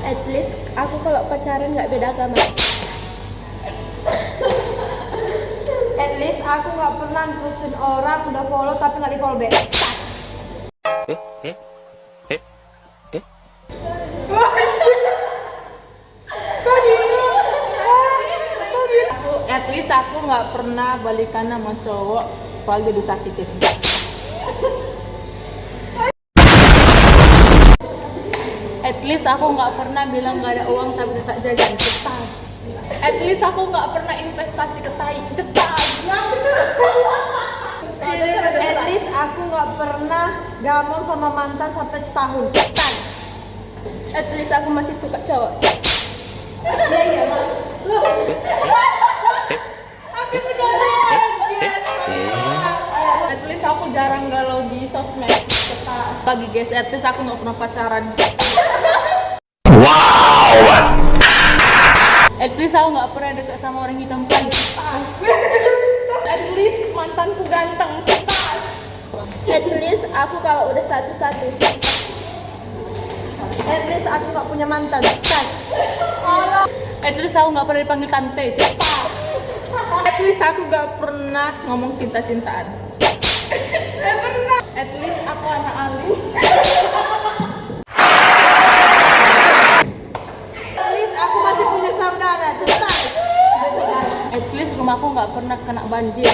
At least aku kalau pacaran nggak beda agama. At least aku nggak pernah ngurusin orang udah follow tapi nggak di follow back. At least aku nggak pernah balikan sama cowok kalau dia disakitin. At least aku nggak pernah bilang nggak ada uang tapi tak jajan, cetas. At least aku nggak pernah investasi ke tai, cetas. At least aku nggak pernah gamon sama mantan sampai setahun. Cetan. At least aku masih suka cowok. Iya. At least aku jarang galau di sosmed, cetas. Bagi guys, at least aku nggak pernah pacaran. At least aku nggak pernah deket sama orang hitam putih. At least mantanku ganteng. At least aku kalau udah satu-satu. At least aku nggak punya mantan. Cetan. At least aku nggak pernah dipanggil tante. At least aku nggak pernah ngomong cinta-cintaan. At least aku anak alim. At least aku masih punya saudara. Cetan. At least rumahku nggak pernah kena banjir.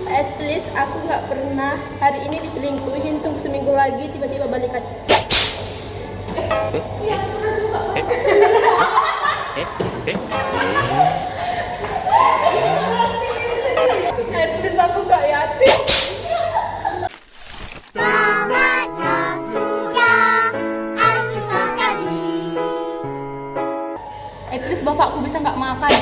At least aku nggak pernah hari ini diselingkuhin, tunggu seminggu lagi tiba-tiba balikan. At least aku nggak yatim. At least bapakku bisa nggak makan.